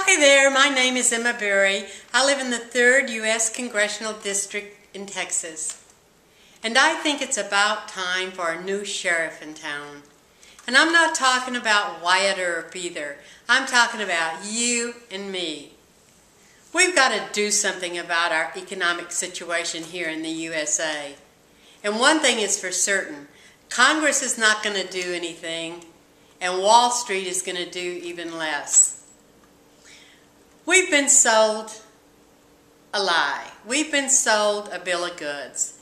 Hi there, my name is Emma Berry. I live in the 3rd U.S. Congressional District in Texas. And I think it's about time for a new sheriff in town. And I'm not talking about Wyatt Earp either. I'm talking about you and me. We've got to do something about our economic situation here in the USA. And one thing is for certain, Congress is not going to do anything, and Wall Street is going to do even less. We've been sold a lie. We've been sold a bill of goods.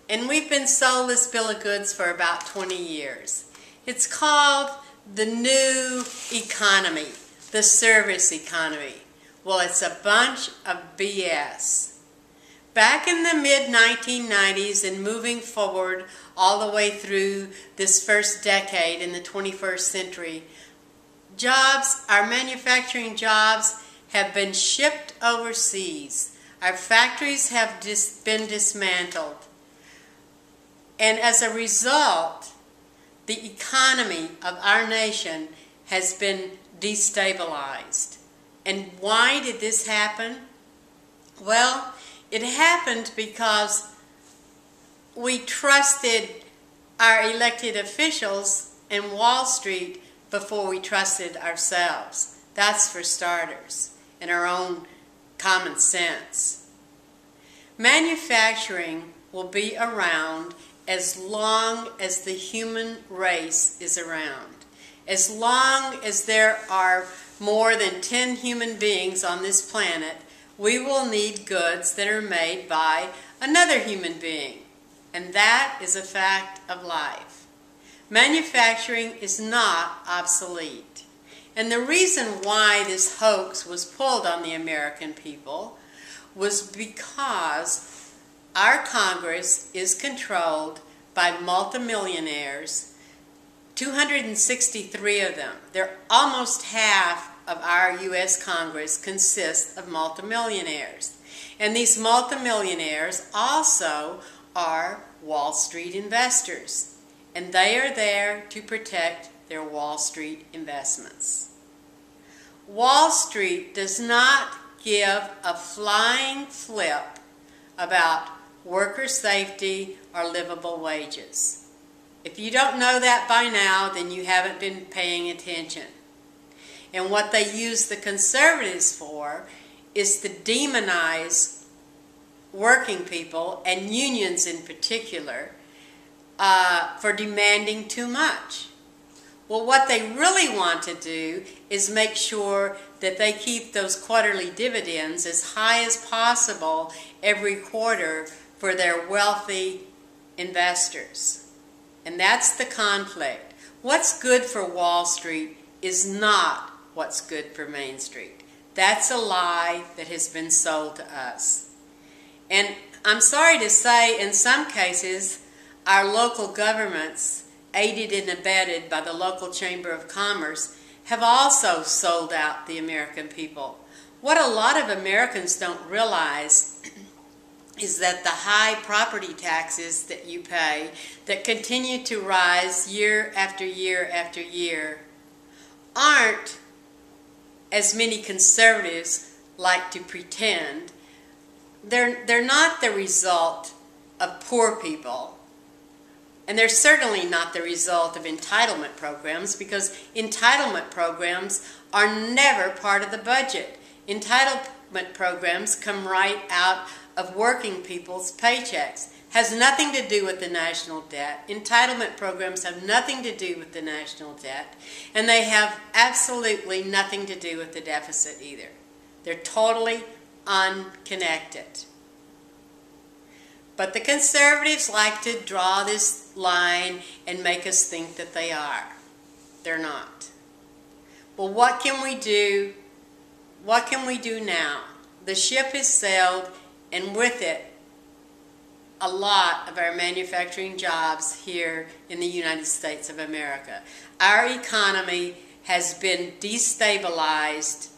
And we've been sold this bill of goods for about 20 years. It's called the new economy, the service economy. Well, it's a bunch of BS. Back in the mid-1990s and moving forward all the way through this first decade in the 21st century, our manufacturing jobs have been shipped overseas. Our factories have been dismantled. And as a result, the economy of our nation has been destabilized. And why did this happen? Well, it happened because we trusted our elected officials and Wall Street before we trusted ourselves. That's for starters, and our own common sense. Manufacturing will be around as long as the human race is around. As long as there are more than 10 human beings on this planet, we will need goods that are made by another human being. And that is a fact of life. Manufacturing is not obsolete. And the reason why this hoax was pulled on the American people was because our Congress is controlled by multimillionaires, 263 of them. They're almost half of our U.S. Congress consists of multimillionaires. And these multimillionaires also are Wall Street investors. And they are there to protect their Wall Street investments. Wall Street does not give a flying flip about worker safety or livable wages. If you don't know that by now, then you haven't been paying attention. And what they use the conservatives for is to demonize working people, and unions in particular, for demanding too much. Well, what they really want to do is make sure that they keep those quarterly dividends as high as possible every quarter for their wealthy investors. And that's the conflict. What's good for Wall Street is not what's good for Main Street. That's a lie that has been sold to us. And I'm sorry to say, in some cases, our local governments, aided and abetted by the local Chamber of Commerce, have also sold out the American people. What a lot of Americans don't realize is that the high property taxes that you pay, that continue to rise year after year after year, aren't, as many conservatives like to pretend, they're not the result of poor people. And they're certainly not the result of entitlement programs, because entitlement programs are never part of the budget. Entitlement programs come right out of working people's paychecks. Has nothing to do with the national debt. Entitlement programs have nothing to do with the national debt, and they have absolutely nothing to do with the deficit either. They're totally unconnected. But the conservatives like to draw this line and make us think that they are. They're not. Well, what can we do? What can we do now? The ship has sailed, and with it, a lot of our manufacturing jobs here in the United States of America. Our economy has been destabilized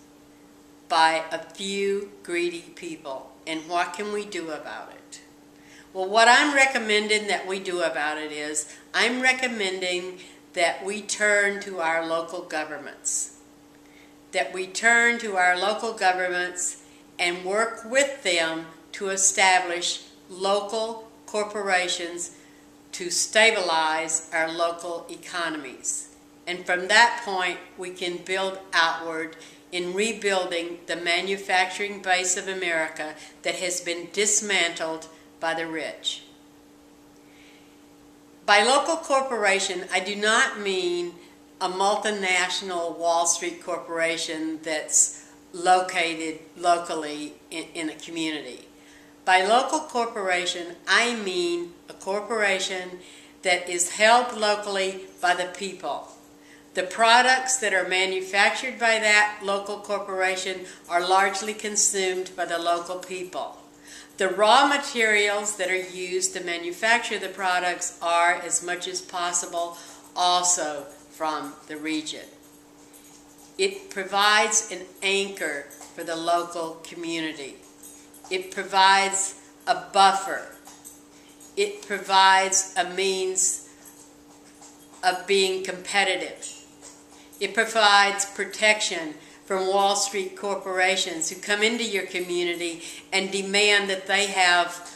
by a few greedy people. And what can we do about it? Well, what I'm recommending that we do about it is, I'm recommending that we turn to our local governments. that we turn to our local governments and work with them to establish local corporations to stabilize our local economies. And from that point, we can build outward in rebuilding the manufacturing base of America that has been dismantled by the rich. By local corporation, I do not mean a multinational Wall Street corporation that's located locally in a community. By local corporation, I mean a corporation that is held locally by the people. The products that are manufactured by that local corporation are largely consumed by the local people. The raw materials that are used to manufacture the products are, as much as possible, also from the region. It provides an anchor for the local community. It provides a buffer. It provides a means of being competitive. It provides protection from Wall Street corporations who come into your community and demand that they have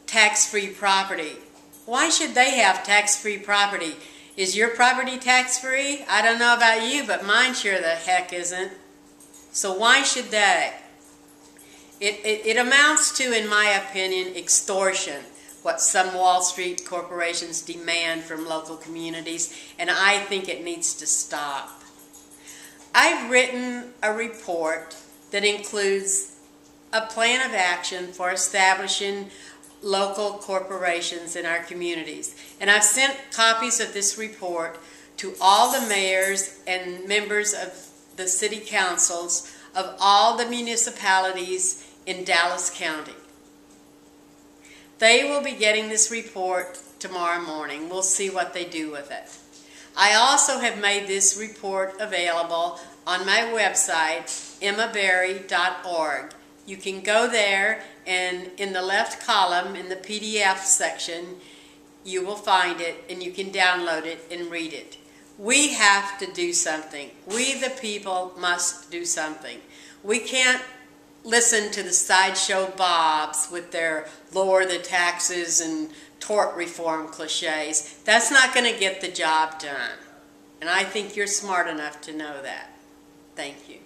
tax-free property. Why should they have tax-free property? Is your property tax-free? I don't know about you, but mine sure the heck isn't. So why should they? It amounts to, in my opinion, extortion, what some Wall Street corporations demand from local communities, and I think it needs to stop. I've written a report that includes a plan of action for establishing local corporations in our communities. And I've sent copies of this report to all the mayors and members of the city councils of all the municipalities in Dallas County. They will be getting this report tomorrow morning. We'll see what they do with it. I also have made this report available on my website, emmaberry.org. You can go there, and in the left column, in the PDF section, you will find it, and you can download it and read it. We have to do something. We, the people, must do something. We can't listen to the sideshow Bobs with their lower the taxes and tort reform cliches. That's not going to get the job done. And I think you're smart enough to know that. Thank you.